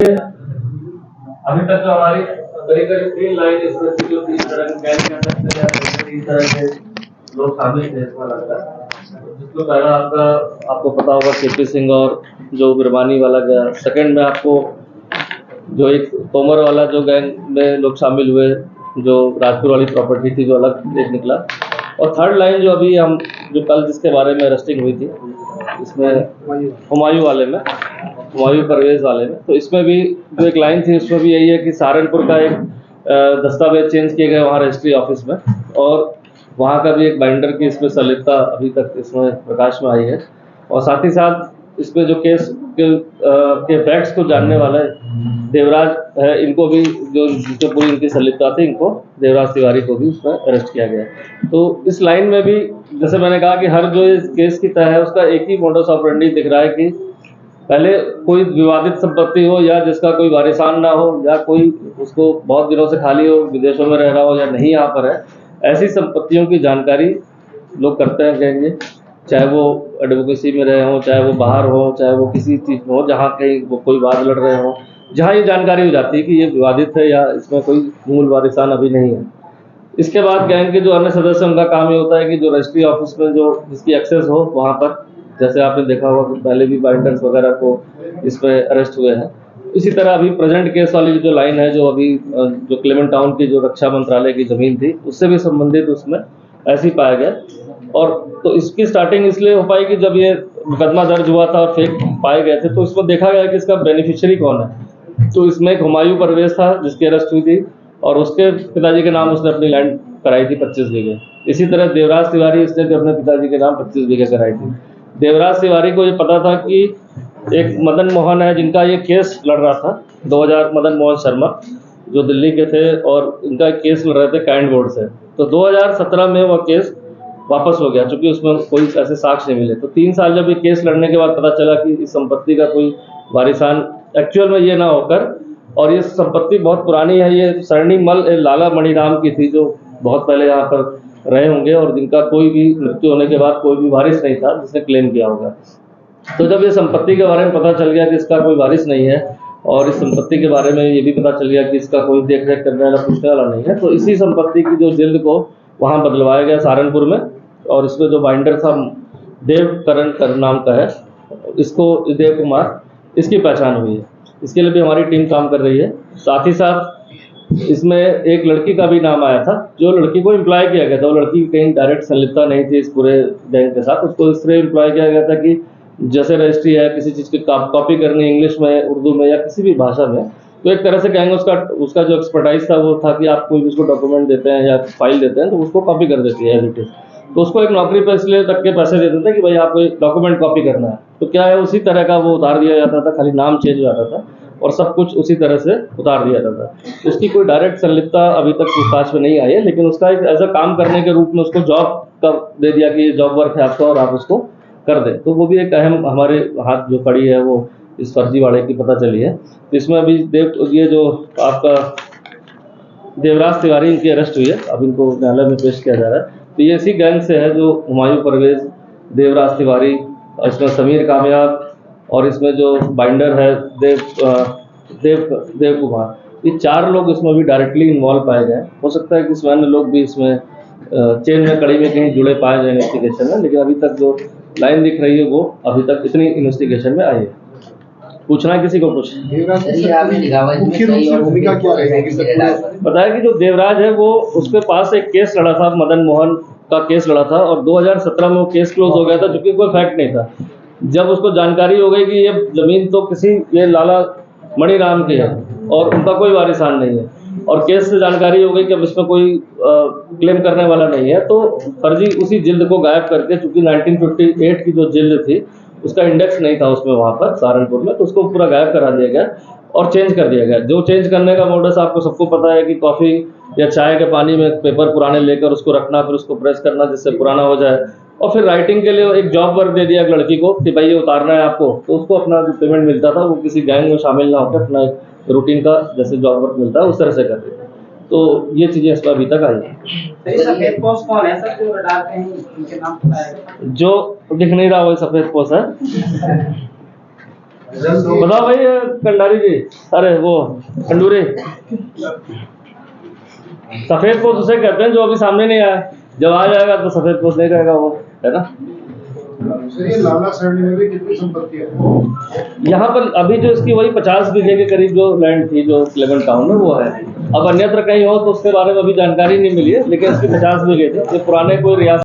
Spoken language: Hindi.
अभी तक जो हमारी करीब करीब 3 लाइन इसमें से जो 3 तरह के गैंग के अंदर या 3 तरह के लोग शामिल थे इसमें लगता है। जिसमें पहला आपको पता होगा केपी सिंह और जो बिरबानी वाला गया। सेकंड में आपको जो एक तोमर वाला जो गैंग में लोग शामिल हुए, जो राजपुर वाली प्रॉपर्टी थी जो अलग एक निकला। और थर्ड लाइन जो अभी हम जो कल जिसके बारे में अरेस्टिंग हुई थी इसमें हुमायूं वाले में, हुमायूं परवेज वाले में, तो इसमें भी जो एक लाइन थी उसमें भी यही है कि सहारनपुर का एक दस्तावेज चेंज किए गए वहाँ रजिस्ट्री ऑफिस में, और वहाँ का भी एक बाइंडर की इसमें संलिप्तता अभी तक इसमें प्रकाश में आई है। और साथ ही साथ इसमें जो केस के फैक्ट्स को जानने वाले देवराज है, इनको भी जो पूरी इनकी संलिप्तता थी, इनको देवराज तिवारी को भी उसमें अरेस्ट किया गया। तो इस लाइन में भी जैसे मैंने कहा कि हर जो इस केस की तय है उसका एक ही मोडस ऑपरेंडी दिख रहा है कि पहले कोई विवादित संपत्ति हो या जिसका कोई वारिसान ना हो या कोई उसको बहुत दिनों से खाली हो, विदेशों में रह रहा हो या नहीं यहाँ पर है, ऐसी संपत्तियों की जानकारी लोग करते हैं कहेंगे, चाहे वो एडवोकेसी में रहे हों, चाहे वो बाहर हो, चाहे वो किसी चीज़ में हो जहाँ कहीं वो कोई वाद लड़ रहे हों, जहाँ ये जानकारी हो जाती है कि ये विवादित है या इसमें कोई मूल वारिसान अभी नहीं है। इसके बाद गैंग के जो अन्य सदस्य उनका काम ये होता है कि जो रजिस्ट्री ऑफिस में जो जिसकी एक्सेस हो वहाँ पर, जैसे आपने देखा होगा कि पहले भी बाइंडर्स वगैरह को इसमें अरेस्ट हुए हैं। इसी तरह अभी प्रेजेंट केस वाली जो लाइन है, जो अभी जो क्लेमेंट टाउन की जो रक्षा मंत्रालय की जमीन थी उससे भी संबंधित उसमें ऐसे ही पाया गया। और तो इसकी स्टार्टिंग इसलिए हो पाई कि जब ये मुकदमा दर्ज हुआ था और फेक पाए गए थे तो इसमें देखा गया कि इसका बेनिफिशियरी कौन है। तो इसमें एक हुमायूं परवेज था जिसकी अरेस्ट हुई थी और उसके पिताजी के नाम उसने अपनी लैंड कराई थी 25 बीघे। इसी तरह देवराज तिवारी, इसने भी अपने पिताजी के नाम 25 बीघे कराई थी। देवराज तिवारी को ये पता था कि एक मदन मोहन है जिनका ये केस लड़ रहा था 2000, मदन मोहन शर्मा जो दिल्ली के थे और इनका केस लड़ रहे थे कैंट बोर्ड से। तो 2017 में वह केस वापस हो गया क्योंकि उसमें कोई ऐसे साक्ष्य नहीं मिले। तो 3 साल जब ये केस लड़ने के बाद पता चला कि इस संपत्ति का कोई वारिसान एक्चुअल में ये ना होकर, और ये संपत्ति बहुत पुरानी है, ये सरणी मल लाला मणिराम की थी जो बहुत पहले यहाँ पर रहे होंगे और जिनका कोई भी मृत्यु होने के बाद कोई भी वारिस नहीं था जिसने क्लेम किया होगा। तो जब ये संपत्ति के बारे में पता चल गया कि इसका कोई वारिस नहीं है और इस संपत्ति के बारे में ये भी पता चल गया कि इसका कोई देख रेख करने वाला पूछने वाला नहीं है, तो इसी संपत्ति की जो जिल्द को वहाँ बदलवाया गया सहारनपुर में। और इसमें जो बाइंडर था देवकरण नाम का है, इसको देव कुमार, इसकी पहचान हुई है। इसके लिए भी हमारी टीम काम कर रही है। साथ ही साथ इसमें एक लड़की का भी नाम आया था, जो लड़की को एम्प्लॉय किया गया था। वो लड़की कहीं डायरेक्ट संलिप्तता नहीं थी इस पूरे गैंग के साथ, उसको इस तरह एम्प्लॉय किया गया था कि जैसे रजिस्ट्री है, किसी चीज़ की कॉपी करनी इंग्लिश में, उर्दू में या किसी भी भाषा में, तो एक तरह से गैंग उसका जो एक्सपर्टाइज था वो था कि आप कोई भी उसको डॉक्यूमेंट देते हैं या फाइल देते हैं तो उसको कॉपी कर देती है एज इट इज। तो उसको एक नौकरी पर इसलिए तक के पैसे देते थे कि भाई आपको एक डॉक्यूमेंट कॉपी करना है, तो क्या है उसी तरह का वो उतार दिया जाता था, खाली नाम चेंज हो जाता था और सब कुछ उसी तरह से उतार दिया जाता था। उसकी कोई डायरेक्ट संलिप्तता अभी तक पूछताछ में नहीं आई है, लेकिन उसका एक एज अ काम करने के रूप में उसको जॉब का दे दिया कि जॉब वर्क है आपका और आप उसको कर दें। तो वो भी एक अहम हमारे हाथ जो पड़ी है वो इस फर्जीवाड़े की पता चली है। तो इसमें अभी ये जो आपका देवराज तिवारी, इनकी अरेस्ट हुई है, अब इनको न्यायालय में पेश किया जा रहा है। तो ये इसी गैंग से है जो हुमायूं परवेज, देवराज तिवारी, इसमें समीर कामयाब और इसमें जो बाइंडर है देव कुमार, ये 4 लोग इसमें भी डायरेक्टली इन्वॉल्व पाए गए। हो सकता है कि इसमें अन्य लोग भी इसमें चेन में कड़ी में कहीं जुड़े पाए जाए इन्वेस्टिगेशन में, लेकिन अभी तक जो लाइन दिख रही है वो अभी तक इतनी इन्वेस्टिगेशन में आई है। पूछना है किसी को कुछ? बताया कि जो देवराज है वो उसके पास एक केस लड़ा था, मदन मोहन का केस लड़ा था और 2017 में वो केस क्लोज हो गया था क्योंकि कोई फैक्ट नहीं था। जब उसको जानकारी हो गई कि ये जमीन तो ये लाला मणिराम की है और उनका कोई वारिसान नहीं है और केस से जानकारी हो गई कि अब इसमें कोई क्लेम करने वाला नहीं है, तो फर्जी उसी जिल्द को गायब करके, चूंकि 1958 की जो जिल्द थी उसका इंडेक्स नहीं था उसमें वहाँ पर सहारनपुर में, तो उसको पूरा गायब करा दिया गया और चेंज कर दिया गया। जो चेंज करने का मोडस आपको सबको पता है कि कॉफ़ी या चाय के पानी में पेपर पुराने लेकर उसको रखना, फिर उसको प्रेस करना जिससे पुराना हो जाए, और फिर राइटिंग के लिए एक जॉब वर्क दे दिया एक लड़की को कि भाई ये उतारना है आपको, तो उसको अपना जो पेमेंट मिलता था वो किसी गैंग में शामिल ना होकर अपना एक रूटीन का जैसे जॉब वर्क मिलता है उस तरह से कर रही थी। तो ये चीज़ें इसमें अभी तक आई है। सफेद पोस्ट कौन है सर जो डालते हैं, उनके नाम पता है? जो दिख नहीं रहा वही सफेद पोस्ट है। बताओ भाई कंडारी जी, अरे वो खंडूरे, सफेद पोस्ट उसे कहते हैं जो अभी सामने नहीं आया, जब आ जाएगा तो सफेद पोस्ट नहीं रहेगा वो, है ना। सर ये लाला सरणी में भी कितनी संपत्ति है? यहाँ पर अभी जो इसकी वही 50 बीघे के करीब जो लैंड थी जो क्लेवन टाउन में वो है। अब अन्यत्र कहीं हो तो उसके बारे में अभी जानकारी नहीं मिली है, लेकिन इसकी 50 बीघे थी, ये पुराने कोई रियासत